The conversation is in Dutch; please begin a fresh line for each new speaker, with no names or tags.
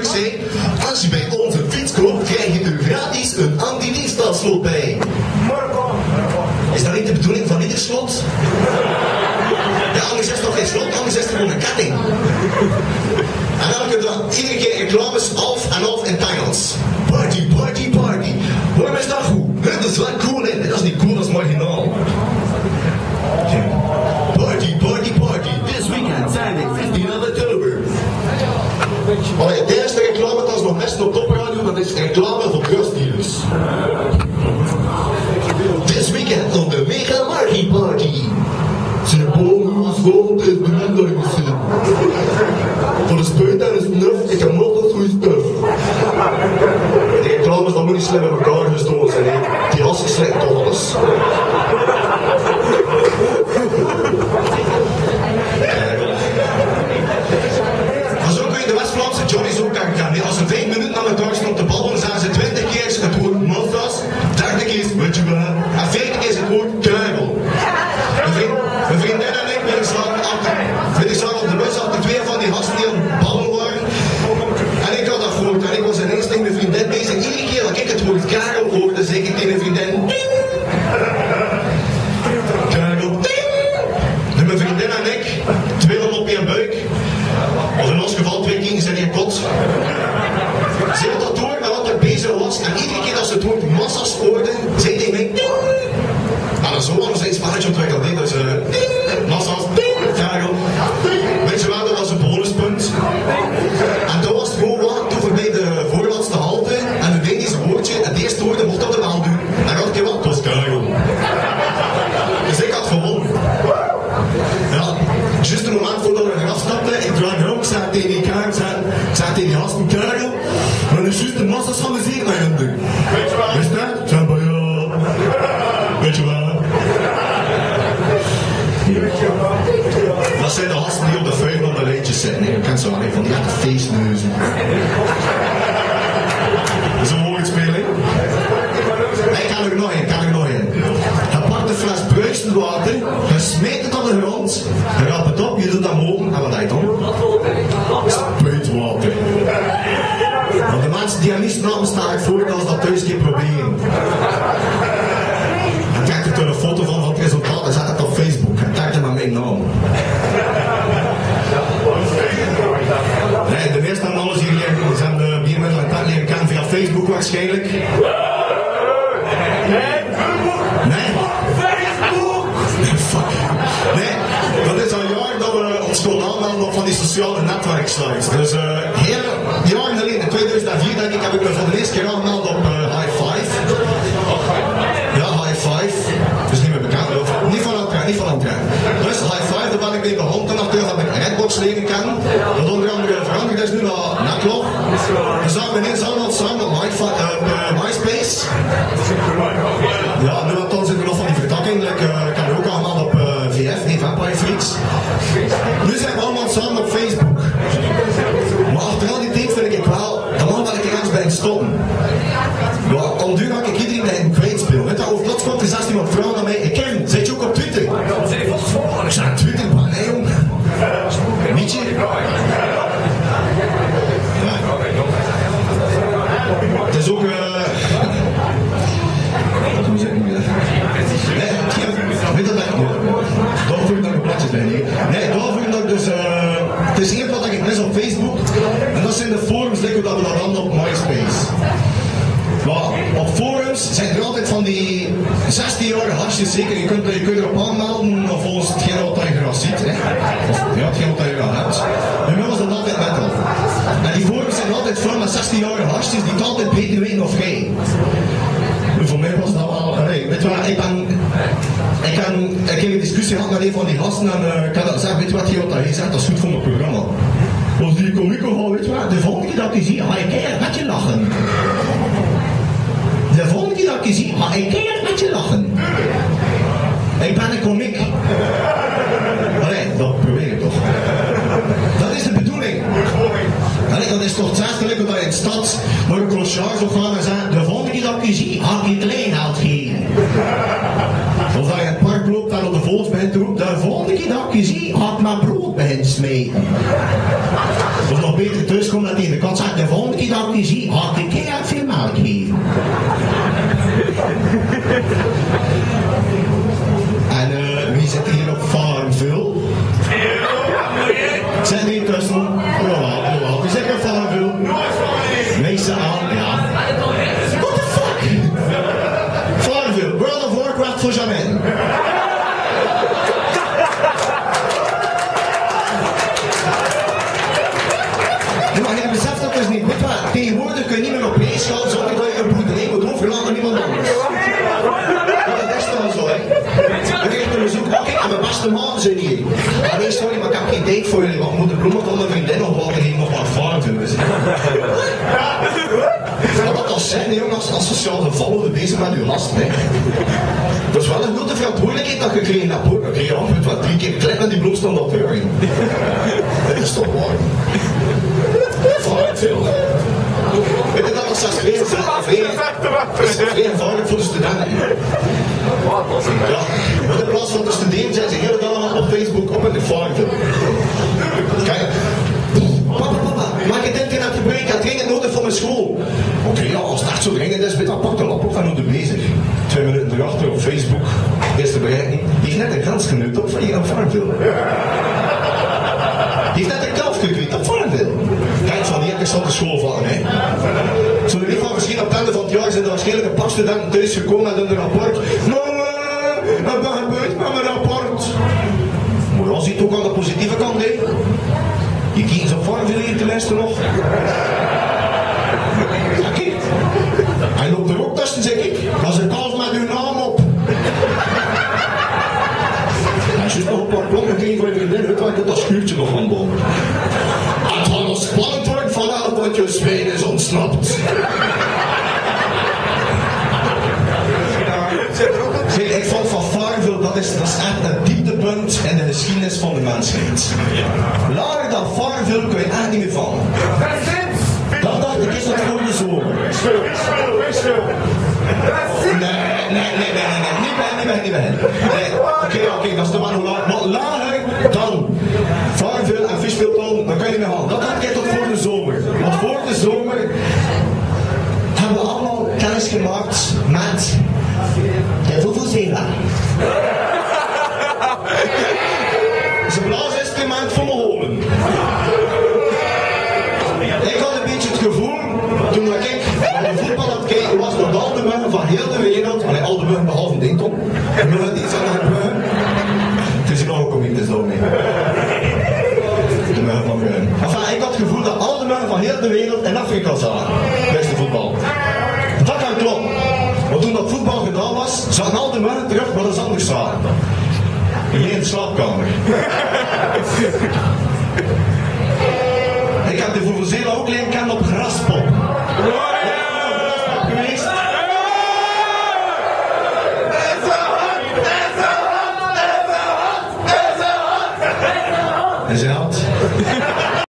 toepasselijk zijn. Als je bij onze fiets koopt, krijg je er gratis een anti-diefstalslot bij. Is dat niet de bedoeling van ieder slot? Ja, anders is het toch geen slot, anders is het gewoon een ketting. En elke dag, iedere keer reclames half en half in het Engels. Party, party, party. Waarom is dat goed? Dat is wel cool, hè? Dat is niet cool, dat is marginaal. Party, party, party. This weekend, Saturday, 15 October. Maar het eerste reclame dat is nog best op topradio, dat is reclame voor drugsdealers. This weekend on the Mega Margie Party. Zijn bonus gold is benadrukken. Voor de spuit en de snuf, ik heb nog dat goede stuff. De reclames dat moet niet slim in elkaar gestoten zijn, hè. Die hassen slecht toch alles. Maar zo kun je de West-Vlaamse Johnny's ook gaan. Als ze 5 minuten aan elkaar stond te babbelen, zagen ze 20 keer het woord Mazda's, 30 keer weet je wel, en 40 keer het woord Kruimel. Mijn vriendin en ik, we zagen op de bus achter 2 van die gasten die aan het babbelen waren. En ik had dat gehoord en ik was ineens tegen mijn vriendin bezig. Iedere keer dat ik het woord Karel hoorde, zei ik tegen mijn vriendin, ding! Karel, ding! En mijn vriendin en ik, 2 op je buik. Of in ons geval 2 kines in je kot. Ze had dat door met wat er bezig was en iedere keer dat ze het woord massa's hoorde, zei tegen mij, ding! En zo hadden ze een spelletje ontwikkeld, hè. Dus massa's, ding! Karel. Weet je wel, dat was een bonuspunt. En toen was het gewoon wat, toen voorbij de voorlaatste halte en we deden deze woordje, het eerste woord mocht dat wel doen. En dan had ik wat, het was Karel. Dus ik had gewonnen. Ja, juist het moment voordat we eraf stapten, ik draai erop, ik zei tegen die kaart, ik zei tegen die gasten, Karel, maar dat is juist de massa's van de zeer naar hen doen. Weet je wel? Weet je dat? Ik zei, maar ja, weet je wel. Dat zijn de gasten die op de vuil op de lijntjes zitten. Je kent zo wel van die echte feestneuzen. Dat is een woordspeling. Ik kan er nog een. Je pakt een fles bruisenwater, je smijt het op de grond, je raapt het op, je doet dat open en wat doe je dan? Spuitwater. Want de mensen die er niet snappen, sta ik voor als dat thuis een keer proberen. En trekt er een foto van het resultaat en zet het op Facebook. En trekt er maar mijn naam. Nee, de meeste van alles hier zijn de biermiddelen en leren kennen via Facebook waarschijnlijk. Nee? Facebook! Fuck. Nee, dat is al jaren dat we ons konden aanmelden op van die sociale netwerksites. Dus heel jaren geleden, in 2004 denk ik, heb ik me voor de eerste keer aangemeld op High Five. Ja, High Five. Dat is niet meer bekend. Niet van Antwerpen. Dus High Five, daar ben ik mee begonnen. Toen natuurlijk heb ik Redbox leren kennen. Dat onder andere veranderd is nu naar Netlog. We zagen ineens allemaal samen op MySpace. Ja, nu zitten we nog van die vertakking. Ik heb er ook allemaal op VF, nee, Vampire Freaks. Nu zijn we allemaal samen op Facebook. Maar achter al die tijd vind ik wel, dan mag dat ik ergens bij stoppen. Ja, om duur ga ik iedereen bij een kwijt spelen. Weet je, over plots komt er 16 wat vrouwen naar mij. Ik ken, zit je ook op Twitter? Ik zei, Twitter, maar nee, jong. Niet je? Ja. Het is ook... Hoe zeg ik dat? Nee, weet dat echt niet. Daar voel ik dat ik op platjes ben. Nee, daar voel ik dat ik dus... het is eerst wat ik mis op Facebook. En dat zijn de forums, denk ik, dat we dat dan op MySpace. Maar op forums zijn er altijd van die 16-jarige hasjes, zeker. Je kunt erop aanmelden volgens hetgeen wat je graag ziet. Hè. Of ja, hetgeen wat je graag hebt. Bij mij was dat altijd metal. En die forums zijn altijd vol met 16-jarige hasjes die het altijd beter weten of gij. Voor mij was dat wel... weet je wat, ik heb een discussie gehad met een van die gasten en ik had gezegd, weet je wat hij zegt, dat is goed voor mijn programma. Als die komiek al, weet je wat, de volgende keer dat ik je zie, ga ik keihard met je lachen. De volgende keer dat ik je zie, ga ik keihard met je lachen. Ik ben een komiek. Allee, dat probeer ik toch. Dat is de bedoeling. Allee, dat is toch hetzelfde dat je in de stad naar een clochard zou gaan en zeggen, de volgende keer dat ik je zie, ga ik je kleingeld geven. Of dat je in het park loopt en op de volks begint te roepen, de volgende keer dat ik je zie, ga ik mijn brood beginnen
smeten. Dat is nog beter thuis komen dan tegen de kat zegt, de volgende keer dat ik je zie, had ik keihard veel melk geven. En wie zit hier op Farmville? Zit niet tussen? Jawel. Wie zit hier op Farmville? Meestal aan, ja. What the fuck? Farmville, World of Warcraft voor Jamin. Maar je beseft dat dus niet. Weet wat, tegenwoordig kun je niet meer op reis gaan zonder dat je een boerderij moet overlaten aan iemand anders. Dat is dan zo, hè. Dan krijg je een bezoek. Oh, kijk, mijn beste maten zijn hier. Ah, nee, sorry, maar ik heb geen tijd voor jullie. Want moeder Bloemen kon mijn vriendin nog wel tegen nog wat varen doen. Maar dat als zijn, jongens, als sociaal gevallen bezig met uw last, hè. Dat is wel een grote verantwoordelijkheid dat je gekregen hebt, hoor. Oké, ja, weet wat, 3 keer klep met die bloemstand op deur. Dat is toch waar. Veel. Weet je dat als dat vrij eenvoudig voor de studenten? Ja, in plaats van te studeren zijn ze de hele dag op Facebook op in de Farmville. Kijk, papa, maak je dit keer dat gebruik, ik heb dringend nodig voor mijn school. Oké, ja, als het echt zo dringend is, dan pak de laptop van hoe de bezig. 2 minuten erachter op Facebook, eerste bericht niet. Die heeft net een grens genukt op van hier aan Farmville. Die heeft net een kalf gekweekt op Farmville. Kijk, van hier is dat de school van, hè. Zullen we niet van misschien op het einde van het jaar zijn er waarschijnlijk een paar studenten thuis gekomen met een rapport. Mama, wat gebeurt met mijn rapport? Maar je ziet ook aan de positieve kant, hè. Je kiest op Farmville hier tenminste nog. Ja, kijk. Hij loopt er ook tussen, zeg ik. Dat is een kalf met uw naam op. Als je nog een paar blokken kreeg voor je vriendin, weet je dat schuurtje nog van boven. Het had nog spannend worden vanavond dat je Zweden is ontsnapt. Zeg, ik vond van Farmville, dat is echt een dieptepunt in de geschiedenis van de mensheid. Lager dan Farmville kun je echt niet meer vallen. Dat dacht ik, is dat voor de zomer. Nee. Oké, dat is de man hoe laag. Maar lager dan Farmville en Fishville, dan kan je niet meer halen. Dat had ik tot voor de zomer. Want voor de zomer hebben we allemaal kennis gemaakt met de Vuvuzela. Dat is een blaasinstrument voor mijn holen. Ik had een beetje het gevoel, toen ik naar de voetbal aan het kijken was, dat al de muggen van heel de wereld, alleen al de muggen behalve Dinton, de muggen die zijn naar de muggen. Het is hier nog een komiek, zo mee. De muggen van muggen. Enfin, ik had het gevoel dat al de muggen van heel de wereld in Afrika zaten, beste voetbal. Dat kan kloppen. Maar toen dat voetbal gedaan was, zaten al de muggen terug waar ze anders zaten. In de slaapkamer.